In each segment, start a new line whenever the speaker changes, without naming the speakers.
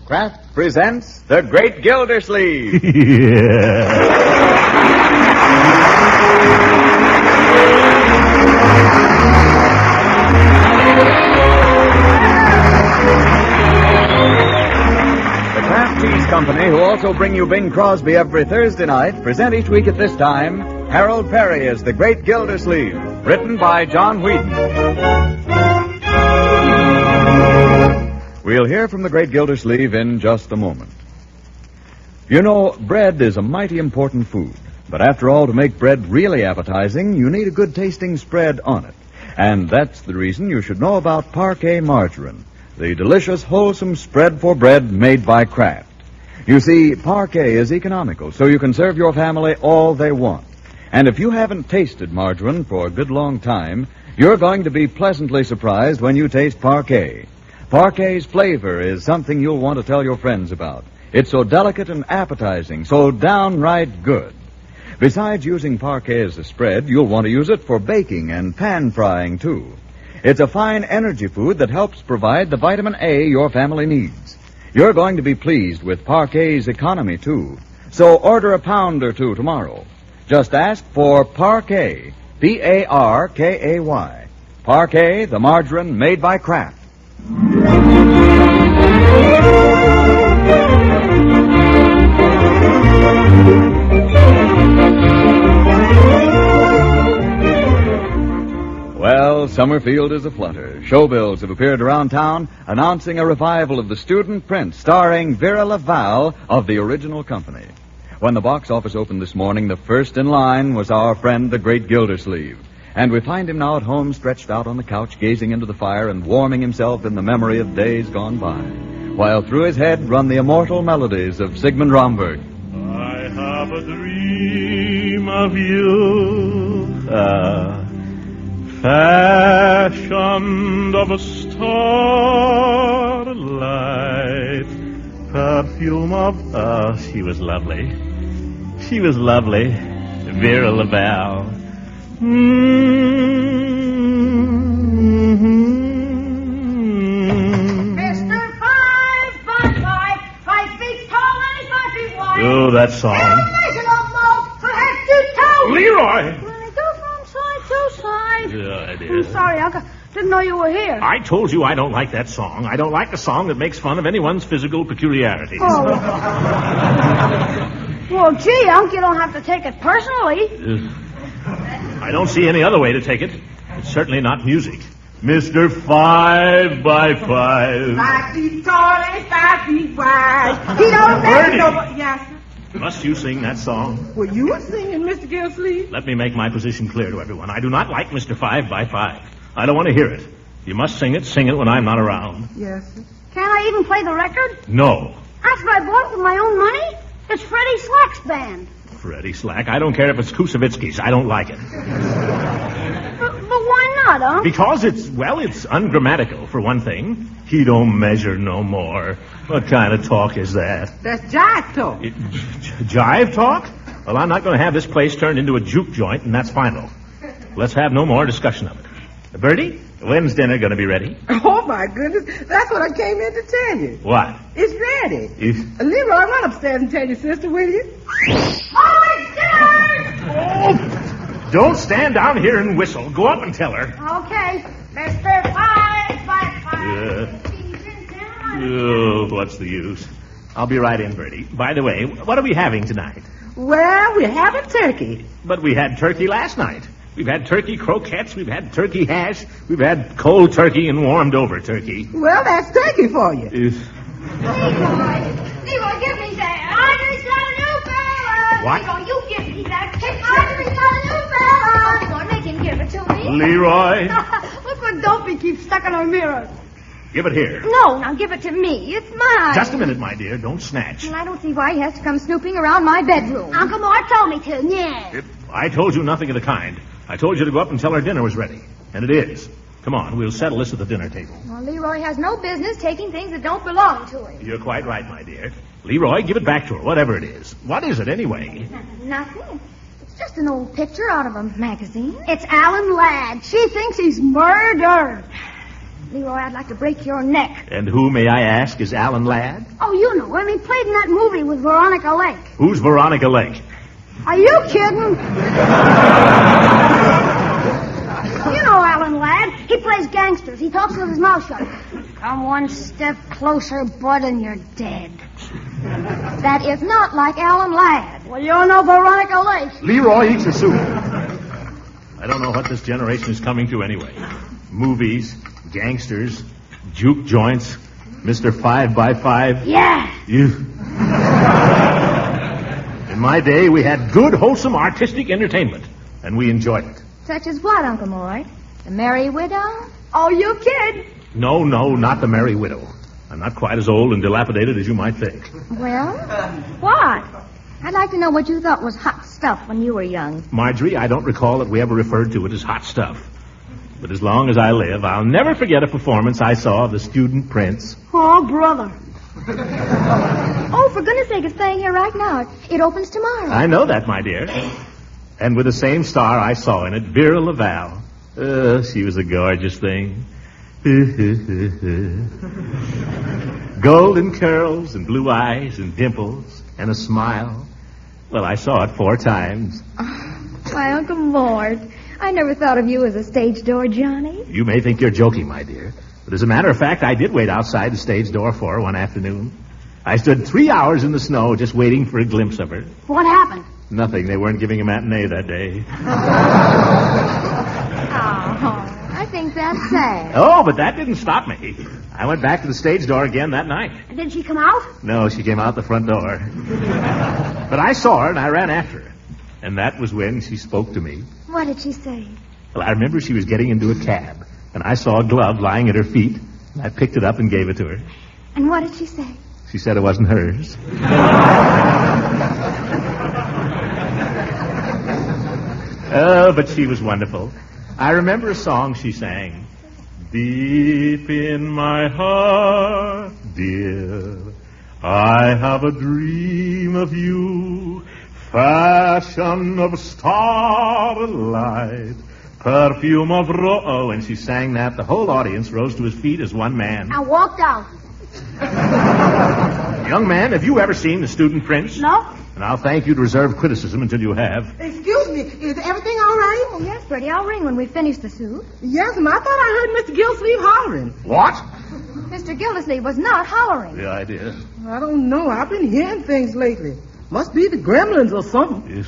Kraft presents The Great Gildersleeve. The Kraft Cheese Company, who also bring you Bing Crosby every Thursday night, present each week at this time Harold Perry as The Great Gildersleeve, written by John Whedon. We'll hear from the Great Gildersleeve in just a moment. You know, bread is a mighty important food. But after all, to make bread really appetizing, you need a good-tasting spread on it. And that's the reason you should know about Parquet margarine, the delicious, wholesome spread for bread made by Kraft. You see, Parquet is economical, so you can serve your family all they want. And if you haven't tasted margarine for a good long time, you're going to be pleasantly surprised when you taste Parquet. Parquet's flavor is something you'll want to tell your friends about. It's so delicate and appetizing, so downright good. Besides using Parquet as a spread, you'll want to use it for baking and pan frying, too. It's a fine energy food that helps provide the vitamin A your family needs. You're going to be pleased with Parquet's economy, too. So order a pound or two tomorrow. Just ask for Parquet, P-A-R-K-A-Y. Parquet, the margarine made by Kraft. Well, Summerfield is aflutter. Showbills have appeared around town announcing a revival of The Student Prince starring Vera Laval of the original company. When the box office opened this morning, the first in line was our friend, the Great Gildersleeve. And we find him now at home, stretched out on the couch, gazing into the fire and warming himself in the memory of days gone by, while through his head run the immortal melodies of Sigmund Romberg.
I have a dream of you, fashioned of a starlight, perfume of... she was lovely. She was lovely. Vera Laval.
Mr. 5 feet tall and 5 feet wide.
Oh, that song. Leroy!
When it goes from side to side.
Yeah, it
I'm
is.
sorry, Uncle. Didn't know you were here.
I told you I don't like that song. I don't like a song that makes fun of anyone's physical peculiarities.
Oh. Well, gee, Unc, you don't have to take it personally.
I don't see any other way to take it. It's certainly not music. Mr. 5 by 5.
5 feet tall and 5 feet wide. He don't
Bertie.
know. Yes, sir.
Must you sing that song?
Well, you were singing, Mr. Gildersleeve.
Let me make my position clear to everyone. I do not like Mr. 5 by 5. I don't want to hear it. You must sing it when I'm not around.
Yes, sir.
Can't I even play the record?
No.
After I bought it with my own money? It's Freddie Slack's band.
Freddie Slack. I don't care if it's Kusevitsky's. I don't like it.
But why not, Unc?
Because it's ungrammatical, for one thing. He don't measure no more. What kind of talk is that?
That's jive talk.
Jive talk? Well, I'm not going to have this place turned into a juke joint, and that's final. Let's have no more discussion of it. Bertie, when's dinner going to be ready?
Oh, my goodness. That's what I came in to tell you.
What?
It's ready. Leroy, run upstairs and tell your sister, will you?
Oh, it's dinner!
Oh, don't stand down here and whistle. Go up and tell her.
Okay. Mr. 5 by 5.
Oh, what's the use? I'll be right in, Bertie. By the way, what are we having tonight?
Well, we're having turkey.
But we had turkey last night. We've had turkey croquettes, we've had turkey hash, we've had cold turkey and warmed over turkey.
Well, that's turkey for you.
Leroy, give me that. Audrey's got a new fella.
What?
Leroy, you give me that picture. Audrey's got a new fella. Leroy, make him give it to me.
Leroy,
Look what Dopey keeps stuck in our mirror.
give it here.
No, now give it to me. It's mine.
Just a minute, my dear. Don't snatch.
And I don't see why he has to come snooping around my bedroom. Uncle Mort told me to, yeah.
I told you nothing of the kind. I told you to go up and tell her dinner was ready. And it is. Come on, we'll settle this at the dinner table.
Well, Leroy has no business taking things that don't belong to him.
You're quite right, my dear. Leroy, give it back to her, whatever it is. What is it, anyway?
Nothing. It's just an old picture out of a magazine. It's Alan Ladd. She thinks he's murdered. Leroy, I'd like to break your neck.
And who, may I ask, is Alan Ladd?
Oh, you know him. He played in that movie with Veronica Lake.
Who's Veronica Lake?
Are you kidding? You know Alan Ladd. He plays gangsters. He talks with his mouth shut. Come one step closer, bud, and you're dead. That is not like Alan Ladd. Well, you know Veronica Lake.
Leroy eats a soup. I don't know what this generation is coming to anyway. Movies, gangsters, juke joints, Mr. 5x5.
Yeah.
In my day, we had good, wholesome, artistic entertainment, and we enjoyed it.
Such as what, Uncle Mort? The Merry Widow? Oh, you kid.
No, not the Merry Widow. I'm not quite as old and dilapidated as you might think.
Well, what? I'd like to know what you thought was hot stuff when you were young.
Marjorie, I don't recall that we ever referred to it as hot stuff. But as long as I live, I'll never forget a performance I saw of The Student Prince.
Oh, brother. Oh, for goodness sake, it's playing here right now. It opens tomorrow.
I know that, my dear. And with the same star I saw in it, Vera Laval. She was a gorgeous thing. Golden curls and blue eyes and dimples and a smile. Well, I saw it 4 times.
Why, Uncle Mort, I never thought of you as a stage door Johnny.
You may think you're joking, my dear. But as a matter of fact, I did wait outside the stage door for her one afternoon. I stood 3 hours in the snow just waiting for a glimpse of her.
What happened?
Nothing. They weren't giving a matinee that day.
Oh, I think that's sad.
Oh, but that didn't stop me. I went back to the stage door again that night.
Did she come out?
No, she came out the front door. But I saw her and I ran after her. And that was when she spoke to me.
What did she say?
Well, I remember she was getting into a cab, and I saw a glove lying at her feet, and I picked it up and gave it to her.
And what did she say?
She said it wasn't hers. Oh, but she was wonderful. I remember a song she sang. Deep in my heart, dear, I have a dream of you, fashion of starlight, perfume of Oh, and she sang that. The whole audience rose to his feet as one man.
I walked out.
Young man, have you ever seen The Student Prince?
No.
And I'll thank you to reserve criticism until you have.
Excuse me, is everything all right?
Oh, yes, Bertie. I'll ring when we finish the soup.
Yes, ma'am. I thought I heard Mr. Gildersleeve hollering.
What?
Mr. Gildersleeve was not hollering.
The idea.
I don't know. I've been hearing things lately. Must be the gremlins or something.
Yes.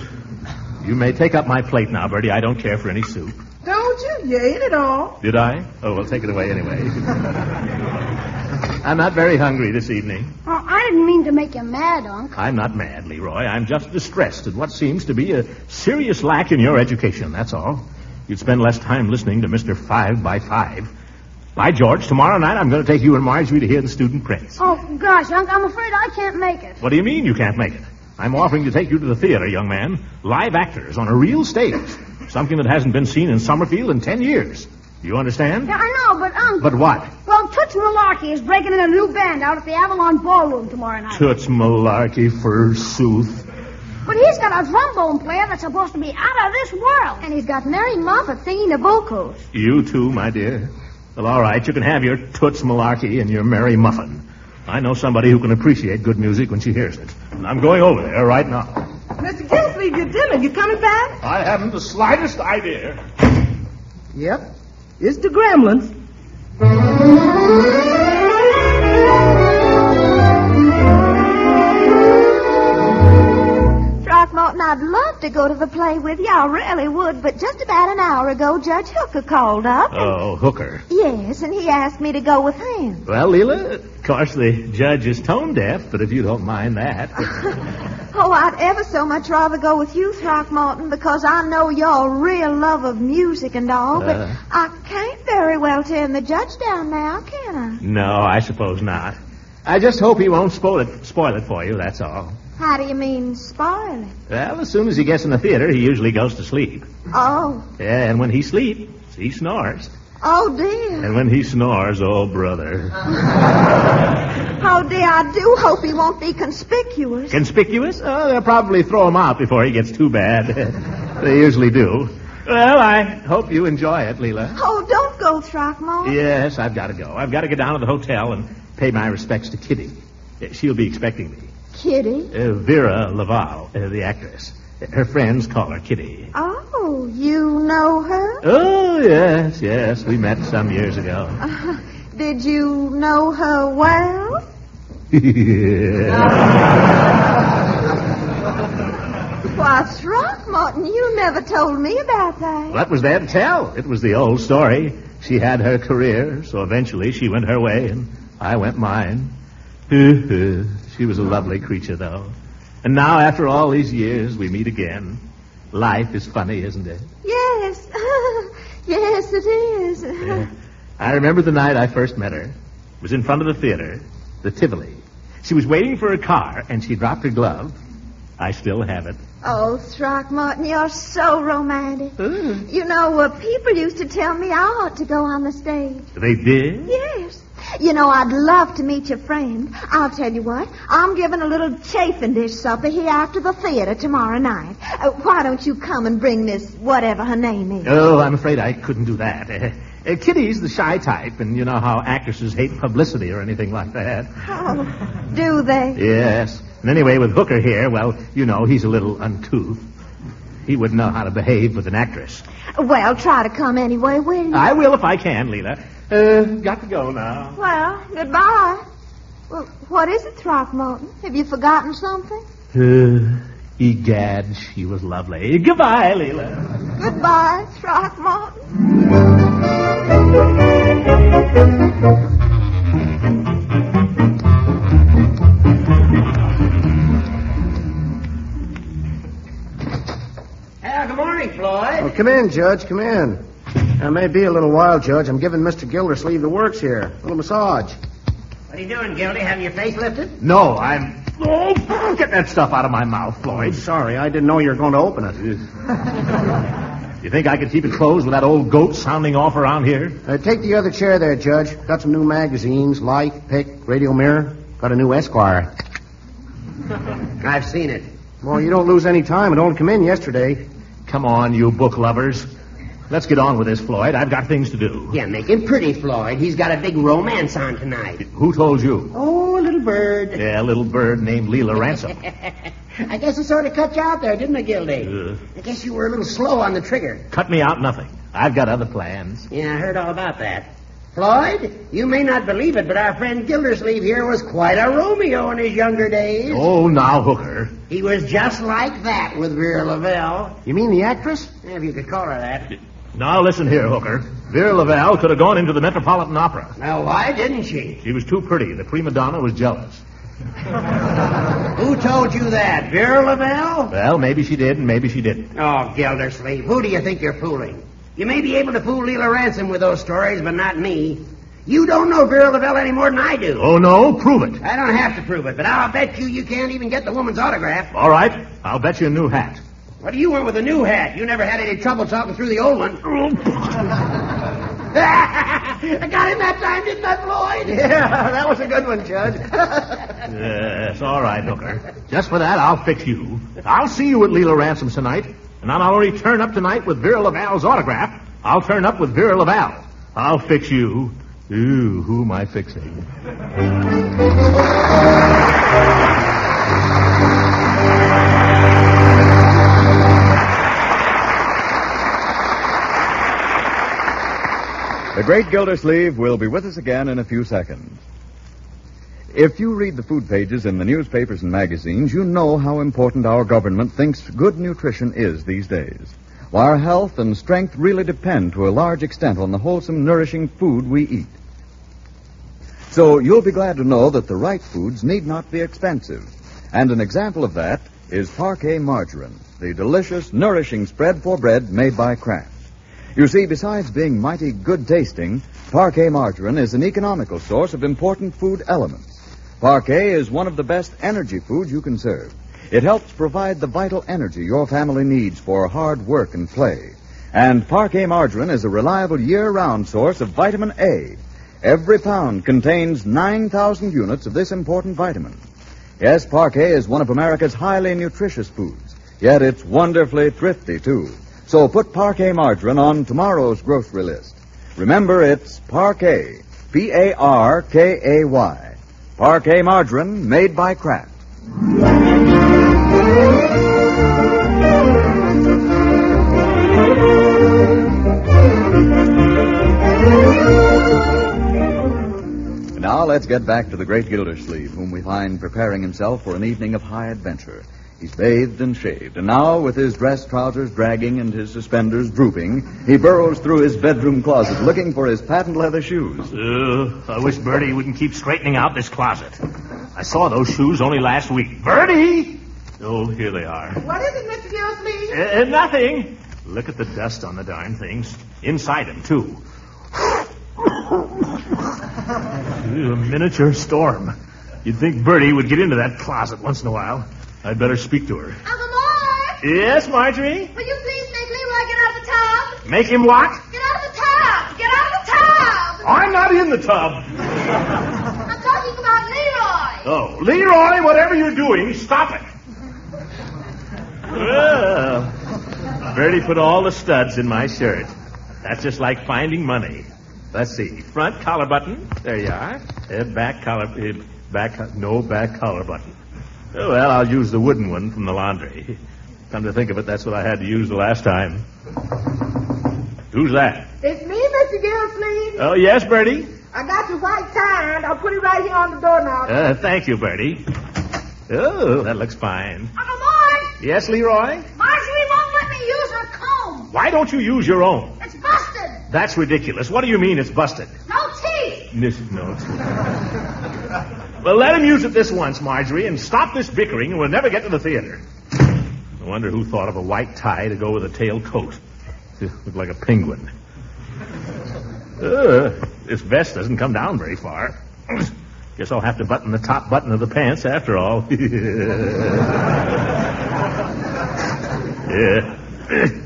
You may take up my plate now, Bertie. I don't care for any soup.
Don't you? You ate it all.
Did I? Oh, well, take it away anyway. I'm not very hungry this evening.
Oh, I didn't mean to make you mad, Unc.
I'm not mad, Leroy. I'm just distressed at what seems to be a serious lack in your education, that's all. You'd spend less time listening to Mr. 5x5. By George, tomorrow night I'm going to take you and Marjorie to hear The Student Prince.
Oh, gosh, Unc, I'm afraid I can't make it.
What do you mean you can't make it? I'm offering to take you to the theater, young man. Live actors on a real stage. Something that hasn't been seen in Summerfield in 10 years. Do you understand?
Yeah, I know, but, Unc...
But what?
Well, Toots Malarkey is breaking in a new band out at the Avalon Ballroom tomorrow night.
Toots Malarkey, forsooth.
But he's got a trombone player that's supposed to be out of this world. And he's got Mary Moffat singing the vocals.
You too, my dear. Well, all right, you can have your Toots Malarkey and your Mary Muffin. I know somebody who can appreciate good music when she hears it. And I'm going over there right now.
Mr. Gildersleeve, your dinner. You coming back?
I haven't the slightest idea.
Yep. It's the gremlins.
Throckmorton, I'd love to go to the play with you. I really would. But just about an hour ago, Judge Hooker called up.
Oh, Hooker.
Yes, and he asked me to go with him.
Well, Leela, of course the judge is tone deaf, but if you don't mind that.
Oh, I'd ever so much rather go with you, Throckmorton, because I know your real love of music and all, but I can't very well turn the judge down now, can I?
No, I suppose not. I just hope he won't spoil it for you, that's all.
How do you mean, spoil it?
Well, as soon as he gets in the theater, he usually goes to sleep.
Oh.
Yeah, and when he sleeps, he snores.
Oh, dear.
And when he snores, oh, brother.
Oh, dear, I do hope he won't be conspicuous.
Conspicuous? Oh, they'll probably throw him out before he gets too bad. They usually do. Well, I hope you enjoy it, Leela.
Oh, don't go, Throckmorton.
Yes, I've got to go. I've got to get down to the hotel and pay my respects to Kitty. She'll be expecting me.
Kitty?
Vera Laval, the actress. Her friends call her Kitty.
Oh, you know her?
Oh, yes. We met some years ago.
Did you know her well? Why, Throckmorton, you never told me about that.
What was there to tell? It was the old story. She had her career, so eventually she went her way, and I went mine. She was a lovely creature, though. And now, after all these years, we meet again. Life is funny, isn't it?
Yes. Yes, it is.
Yeah. I remember the night I first met her. It was in front of the theater, the Tivoli. She was waiting for a car, and she dropped her glove. I still have it.
Oh, Throckmorton, you're so romantic. You know, people used to tell me I ought to go on the stage.
They did?
Yes. You know, I'd love to meet your friend. I'll tell you what, I'm giving a little chafing dish supper here after the theater tomorrow night. Why don't you come and bring Miss whatever her name is?
Oh, I'm afraid I couldn't do that. Kitty's the shy type, and you know how actresses hate publicity or anything like that.
Oh, do they?
Yes. And anyway, with Hooker here, well, you know, he's a little uncouth. He wouldn't know how to behave with an actress.
Well, try to come anyway, will you?
I will if I can, Leela. Got to go now.
Well, goodbye. Well, what is it, Throckmorton? Have you forgotten something?
Egad, she was lovely. Goodbye, Leela.
Goodbye, Throckmorton.
Good morning, Floyd.
Oh, come in, Judge, come in. It may be a little while, Judge. I'm giving Mr. Gildersleeve the works here. A little massage.
What are you doing, Gildy? Having your face lifted?
No, I'm... Oh, get that stuff out of my mouth, Floyd.
Sorry, I didn't know you were going to open it.
You think I could keep it closed with that old goat sounding off around here?
Take the other chair there, Judge. Got some new magazines, Life, Pick, Radio Mirror. Got a new Esquire.
I've seen it.
Well, you don't lose any time. It only come in yesterday.
Come on, you book lovers. Let's get on with this, Floyd. I've got things to do.
Yeah, make him pretty, Floyd. He's got a big romance on tonight.
Who told you?
Oh, a little bird.
Yeah, a little bird named Leela Ransom.
I guess it sort of cut you out there, didn't it, Gildy? I guess you were a little slow on the trigger.
Cut me out nothing. I've got other plans.
Yeah, I heard all about that. Floyd, you may not believe it, but our friend Gildersleeve here was quite a Romeo in his younger days.
Oh, now, Hooker.
He was just like that with Vera Laval.
You mean the actress?
Yeah, if you could call her that.
Now, listen here, Hooker. Vera Laval could have gone into the Metropolitan Opera.
Now, why didn't she?
She was too pretty. The prima donna was jealous.
Who told you that? Vera Laval?
Well, maybe she did and maybe she didn't.
Oh, Gildersleeve, who do you think you're fooling? You may be able to fool Leela Ransom with those stories, but not me. You don't know Vera Laval any more than I do.
Oh, no? Prove it.
I don't have to prove it, but I'll bet you can't even get the woman's autograph.
All right. I'll bet you a new hat.
What do you want with a new hat? You never had any trouble talking through the old one. I got him that time, didn't I, Floyd?
Yeah, that was a good one, Judge.
Yes, all right, Hooker. Just for that, I'll fix you. I'll see you at Leela Ransom's tonight. And not only turn up tonight with Vera Laval's autograph, I'll turn up with Vera Laval. I'll fix you. Ooh, who am I fixing?
The great Gildersleeve will be with us again in a few seconds. If you read the food pages in the newspapers and magazines, you know how important our government thinks good nutrition is these days. Why our health and strength really depend to a large extent on the wholesome, nourishing food we eat. So you'll be glad to know that the right foods need not be expensive. And an example of that is Parquet margarine, the delicious, nourishing spread for bread made by Kraft. You see, besides being mighty good tasting, Parquet margarine is an economical source of important food elements. Parquet is one of the best energy foods you can serve. It helps provide the vital energy your family needs for hard work and play. And Parquet margarine is a reliable year-round source of vitamin A. Every pound contains 9,000 units of this important vitamin. Yes, Parquet is one of America's highly nutritious foods, yet it's wonderfully thrifty, too. So put Parquet margarine on tomorrow's grocery list. Remember, it's Parquet, Parkay. Parquet margarine made by Kraft. Now let's get back to the great Gildersleeve, whom we find preparing himself for an evening of high adventure. He's bathed and shaved, and now, with his dress trousers dragging and his suspenders drooping, he burrows through his bedroom closet looking for his patent leather shoes.
I wish Bertie wouldn't keep straightening out this closet. I saw those shoes only last week. Bertie! Oh, here they are.
What is it, Mr. Gildersleeve?
Nothing. Look at the dust on the darn things. Inside them, too. A miniature storm. You'd think Bertie would get into that closet once in a while. I'd better speak to her.
Uncle Mort!
Yes, Marjorie?
Will you please make Leroy get out of the tub?
Make him what?
Get out of the tub! Get out of the tub!
I'm not in the tub.
I'm talking about Leroy.
Oh, Leroy, whatever you're doing, stop it. Well, Bertie put all the studs in my shirt. That's just like finding money. Let's see. Front collar button. There you are. Back collar button. Oh, well, I'll use the wooden one from the laundry. Come to think of it, that's what I had to use the last time. Who's that?
It's me, Mr. Gildersleeve.
Oh, yes, Bertie?
I got your white tie, and I'll put it right here on the doorknob.
Thank you, Bertie. Oh, that looks fine.
Uncle Mort!
Yes, Leroy?
Marjorie won't let me use her comb.
Why don't you use your own?
It's busted.
That's ridiculous. What do you mean it's busted?
No teeth.
No. Well, let him use it this once, Marjorie, and stop this bickering, and we'll never get to the theater. I wonder who thought of a white tie to go with a tail coat. Look like a penguin. This vest doesn't come down very far. Guess I'll have to button the top button of the pants after all.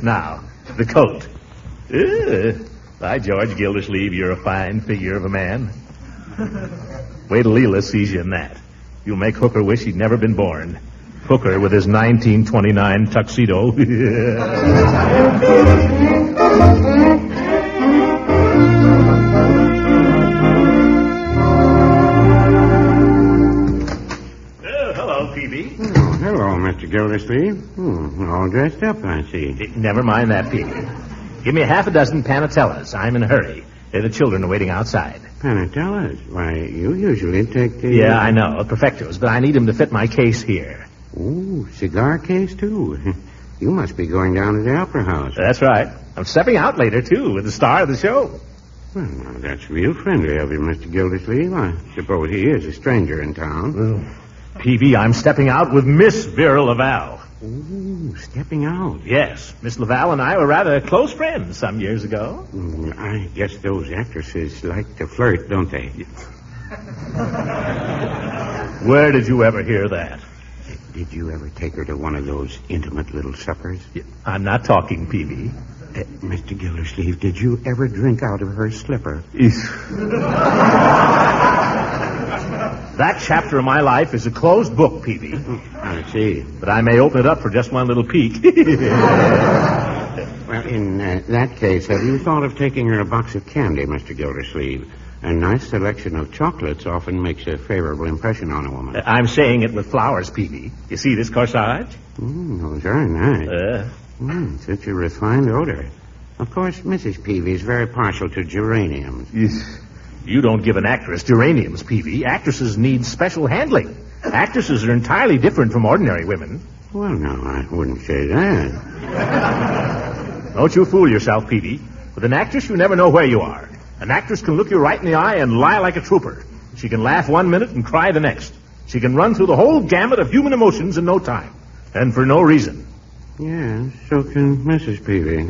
Now, the coat. By George Gildersleeve, you're a fine figure of a man. Wait till Leela sees you in that. You'll make Hooker wish he'd never been born. Hooker with his 1929 tuxedo. Hello, Peavy.
Oh, hello, Mr. Gildersleeve. All dressed up, I see.
Never mind that, Peavy. Give me half a dozen panatellas. I'm in a hurry. The children are waiting outside.
Panatellas? Why, you usually take the...
Yeah, I know, perfectos, but I need them to fit my case here.
Ooh, cigar case, too. You must be going down to the opera house.
That's right. I'm stepping out later, too, with the star of the show.
Well, now, that's real friendly of you, Mr. Gildersleeve. I suppose he is a stranger in town.
Well, Peavy, I'm stepping out with Miss Vera Laval.
Ooh, stepping out.
Yes, Miss Laval and I were rather close friends some years ago.
I guess those actresses like to flirt, don't they?
Where did you ever hear that?
Did you ever take her to one of those intimate little suppers?
I'm not talking, Peavy.
Mr. Gildersleeve, did you ever drink out of her slipper?
That chapter of my life is a closed book, Peavy.
I see.
But I may open it up for just one little peek.
Well, in that case, have you thought of taking her a box of candy, Mr. Gildersleeve? A nice selection of chocolates often makes a favorable impression on a woman.
I'm saying it with flowers, Peavy. You see this corsage?
Very nice. Such a refined odor. Of course, Mrs. Peavy is very partial to geraniums.
You don't give an actress geraniums, Peavy. Actresses need special handling. Actresses are entirely different from ordinary women.
Well, no, I wouldn't say that.
Don't you fool yourself, Peavy. With an actress, you never know where you are. An actress can look you right in the eye and lie like a trooper. She can laugh 1 minute and cry the next. She can run through the whole gamut of human emotions in no time. And for no reason.
Yeah, so can Mrs. Peavy.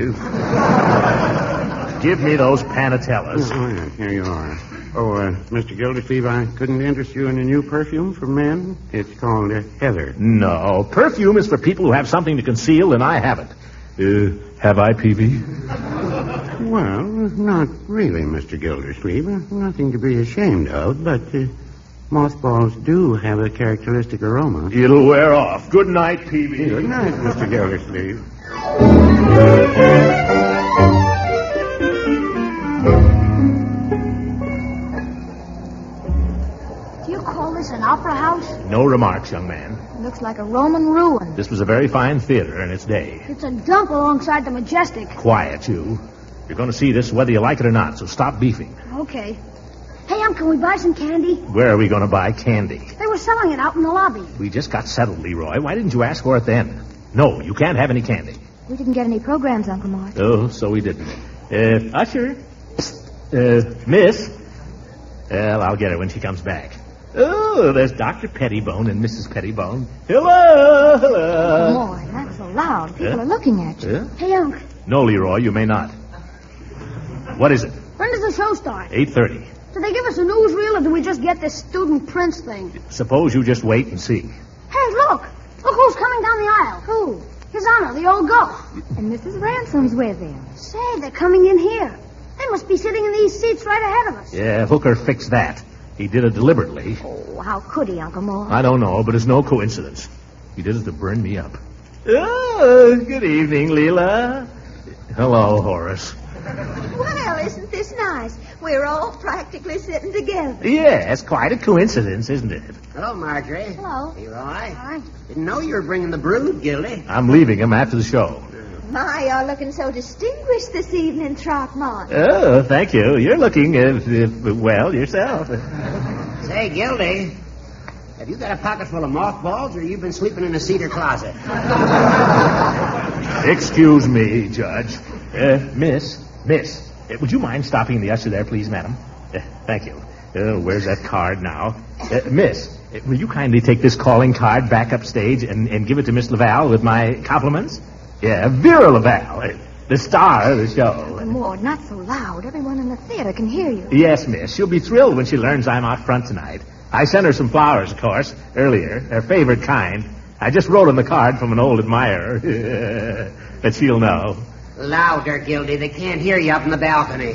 Give me those panatellas.
Oh, yeah, here you are. Oh, Mr. Gildersleeve, I couldn't interest you in a new perfume for men. It's called Heather.
No, perfume is for people who have something to conceal, and I haven't. Have I, Peavy?
Well, not really, Mr. Gildersleeve. Nothing to be ashamed of, but Mothballs do have a characteristic aroma.
It'll wear off. Good night, Peavy.
Good night, Mr. Gildersleeve.
Do you call this an opera house?
No remarks, young man.
It looks like a Roman ruin.
This was a very fine theater in its day.
It's a dump alongside the Majestic.
Quiet, you. You're going to see this whether you like it or not, so stop beefing.
Okay. Hey, can we buy some candy?
Where are we going to buy candy?
They were selling it out in the lobby.
We just got settled, Leroy. Why didn't you ask for it then? No, you can't have any candy.
We didn't get any programs, Uncle Mort.
Oh, so we didn't. Usher. Miss. Well, I'll get her when she comes back. Oh, there's Dr. Pettibone and Mrs. Pettibone. Hello, hello.
Mort, not so loud. People are looking at you.
Hey, Unc,
No, Leroy, you may not. What is it?
when does the show start?
8:30.
Do they give us a newsreel, or do we just get this student prince thing?
Suppose you just wait and see.
Hey, look! Look who's coming down the aisle.
Who?
His Honor, the old ghost.
And Mrs. Ransom's with him.
Say, they're coming in here. They must be sitting in these seats right ahead of us.
Yeah, Hooker fixed that. He did it deliberately.
Oh, how could he, Uncle Mort?
I don't know, but it's no coincidence. He did it to burn me up. Oh, good evening, Leela. Hello, Horace.
Well, isn't this nice? We're all practically sitting together.
Yes, quite a coincidence, isn't it?
Hello, Marjorie.
Hello.
Leroy.
Hi.
Didn't know you were bringing the brood, Gildy.
I'm leaving him after the show.
My, you're looking so distinguished this evening, Throckmorton.
Oh, thank you. You're looking, well, yourself.
Say, Gildy, have you got a pocket full of mothballs, or you've been sleeping in a cedar closet?
Excuse me, Judge. Miss, would you mind stopping the usher there, please, madam? Thank you. Where's that card now? Miss, will you kindly take this calling card back upstage and give it to Miss Laval with my compliments? Yeah, Vera Laval, the star of the show.
Mort, not so loud. Everyone in the theater can hear you.
Yes, miss. She'll be thrilled when she learns I'm out front tonight. I sent her some flowers, of course, earlier, her favorite kind. I just wrote on the card from an old admirer that she'll know.
Louder, Gildy. They can't hear you up in the balcony.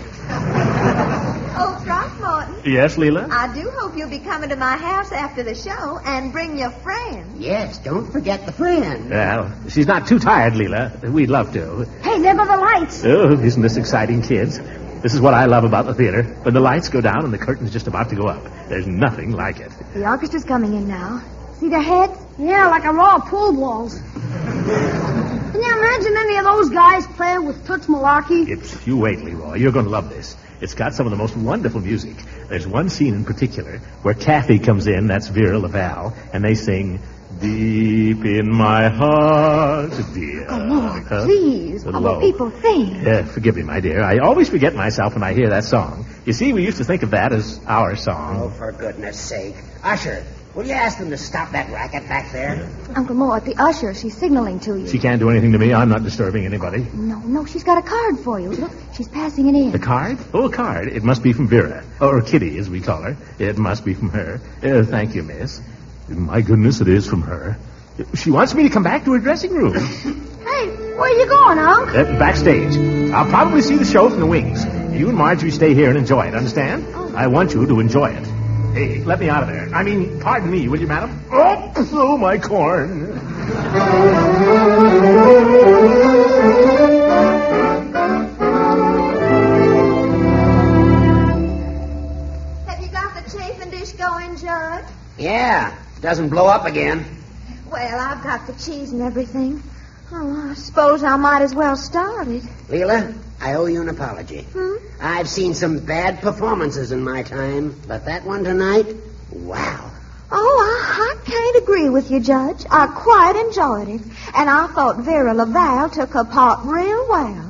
Oh, Throckmorton,
Yes, Leela?
I do hope you'll be coming to my house after the show and bring your friend.
Yes, don't forget the friend.
Well, she's not too tired, Leela. We'd love to.
Hey, there go the lights.
Oh, isn't this exciting, kids? This is what I love about the theater. When the lights go down and the curtain's just about to go up. There's nothing like it.
The orchestra's coming in now. See their heads?
Yeah, like a row of pool balls. Can you imagine any of those guys playing with Toots Malarkey?
You wait, Leroy. You're going to love this. It's got some of the most wonderful music. There's one scene in particular where Kathy comes in, that's Vera Laval, and they sing, "Deep in my heart, dear."
Oh, Lord, please. What will people think?
Forgive me, my dear. I always forget myself when I hear that song. You see, we used to think of that as our song.
Oh, for goodness sake. Usher, will you ask them to stop that racket back there?
Uncle Mort, the usher, she's signaling to you.
She can't do anything to me. I'm not disturbing anybody.
No, she's got a card for you. Look, she's passing it in.
The card? Oh, a card. It must be from Vera. Or Kitty, as we call her. It must be from her. Thank you, miss. My goodness, it is from her. She wants me to come back to her dressing room.
Hey, where are you going, Unc?
Backstage. I'll probably see the show from the wings. You and Marjorie stay here and enjoy it, understand? I want you to enjoy it. Hey, let me out of there. I mean, pardon me, will you, madam? Oh, my corn.
Have you got the chafing dish going, Judge?
Yeah, doesn't blow up again.
Well, I've got the cheese and everything. Oh, I suppose I might as well start it.
Leela, I owe you an apology. I've seen some bad performances in my time, but that one tonight, wow.
Oh, I can't agree with you, Judge. I quite enjoyed it. And I thought Vera Laval took her part real well.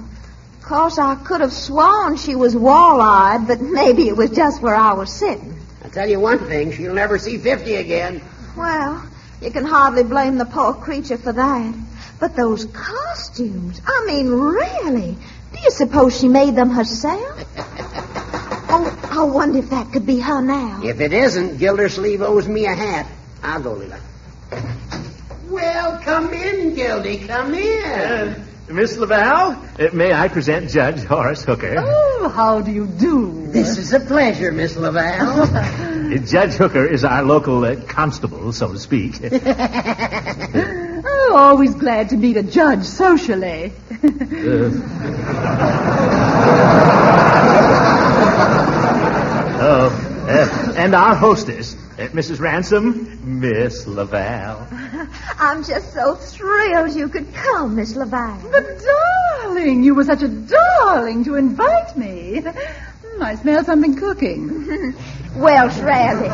Of course, I could have sworn she was wall-eyed, but maybe it was just where I was sitting.
I'll tell you one thing, she'll never see 50 again.
Well, you can hardly blame the poor creature for that. But those costumes, I mean, really, do you suppose she made them herself? Oh, I wonder if that could be her now.
If it isn't, Gildersleeve owes me a hat. I'll go, Leela. Well, come in, Gildy, come in.
Miss Laval, may I present Judge Horace Hooker?
Oh, how do you do?
This is a pleasure, Miss Laval.
Judge Hooker is our local constable, so to speak.
Oh, always glad to meet a judge socially.
And our hostess, Mrs. Ransom, Miss Laval.
I'm just so thrilled you could come, Miss Laval.
But, darling, you were such a darling to invite me. I smell something cooking.
Welsh rabbit.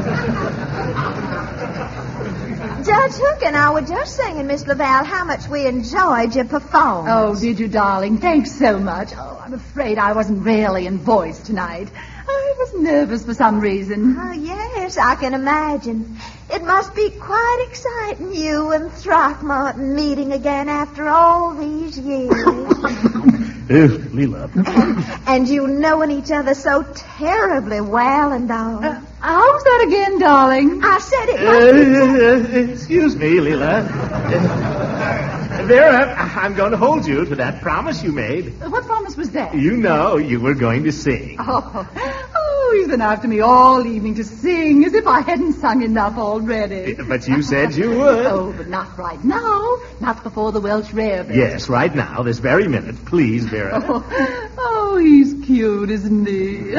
Judge Hook and I were just singing, Miss Laval, how much we enjoyed your performance.
Oh, did you, darling? Thanks so much. Oh, I'm afraid I wasn't really in voice tonight. I was nervous for some reason.
Oh, yes, I can imagine. It must be quite exciting, you and Throckmorton meeting again after all these years.
Leela.
And you knowing each other so terribly well and all.
How's that again, darling?
I said it.
Excuse me, Leela. Vera, I'm going to hold you to that promise you made.
What promise was that?
You know you were going to sing.
Oh, he's been after me all evening to sing, as if I hadn't sung enough already.
But you said you would.
Oh, but not right now. Not before the Welsh rarebit.
Yes, right now, this very minute. Please, Vera.
Oh, he's cute, isn't he?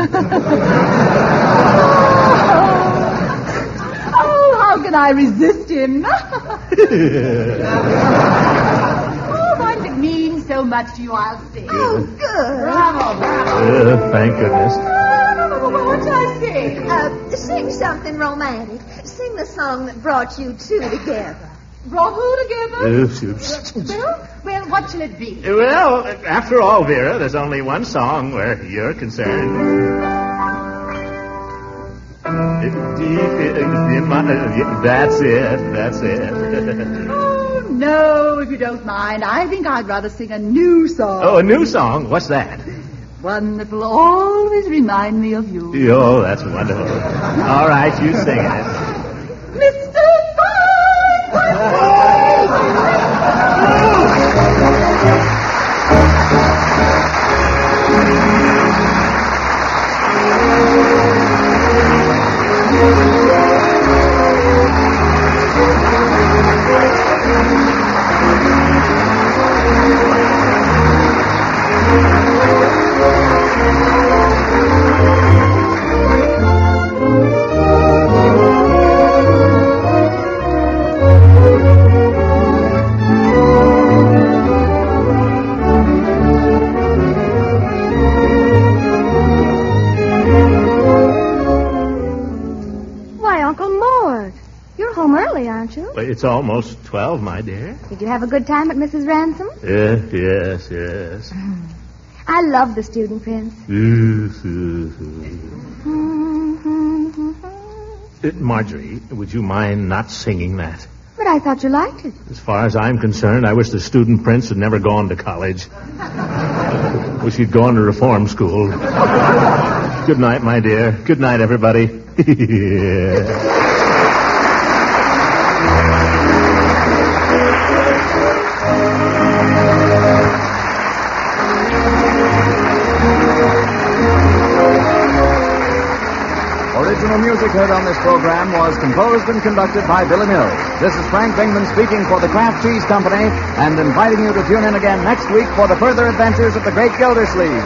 Oh, how can I resist him? Oh, I'm to mean so much to you, I'll sing.
Oh, good.
Bravo, bravo.
Thank goodness.
What shall I sing?
Sing something romantic. Sing the song that brought you two together.
Brought who together? Well, what shall it be?
Well, after all, Vera, there's only one song where you're concerned. That's it.
Oh, no, if you don't mind. I think I'd rather sing a new song.
Oh, a new song? What's that?
One that will always remind me of you.
Oh, that's wonderful. All right, you sing it.
Mr.
It's almost 12, my dear.
Did you have a good time at Mrs. Ransom?
Yes.
I love the student, Prince.
Marjorie, would you mind not singing that?
But I thought you liked it.
As far as I'm concerned, I wish the student prince had never gone to college. Wish he'd gone to reform school. Good night, my dear. Good night, everybody.
Original music heard on this program was composed and conducted by Billy Mills. This is Frank Bingman speaking for the Kraft Cheese Company and inviting you to tune in again next week for the further adventures of the Great Gildersleeve.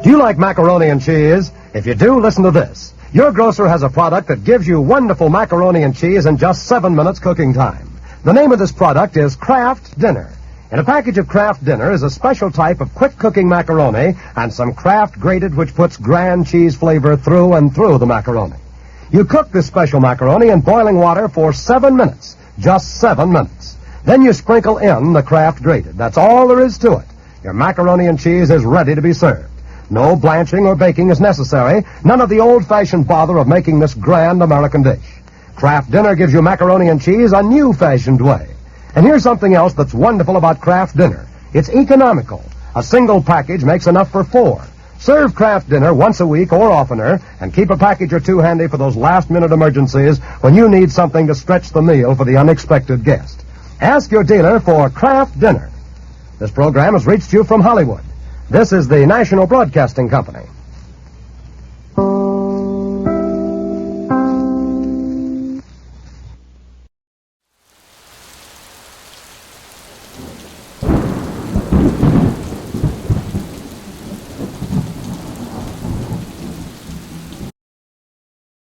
Do you like macaroni and cheese? If you do, listen to this. Your grocer has a product that gives you wonderful macaroni and cheese in just 7 minutes cooking time. The name of this product is Kraft Dinner. In a package of Kraft Dinner is a special type of quick-cooking macaroni and some Kraft grated which puts grand cheese flavor through and through the macaroni. You cook this special macaroni in boiling water for 7 minutes, just 7 minutes. Then you sprinkle in the Kraft grated. That's all there is to it. Your macaroni and cheese is ready to be served. No blanching or baking is necessary. None of the old-fashioned bother of making this grand American dish. Kraft Dinner gives you macaroni and cheese a new-fashioned way. And here's something else that's wonderful about Kraft Dinner. It's economical. A single package makes enough for 4. Serve Kraft Dinner once a week or oftener, and keep a package or two handy for those last-minute emergencies when you need something to stretch the meal for the unexpected guest. Ask your dealer for Kraft Dinner. This program has reached you from Hollywood. This is the National Broadcasting Company.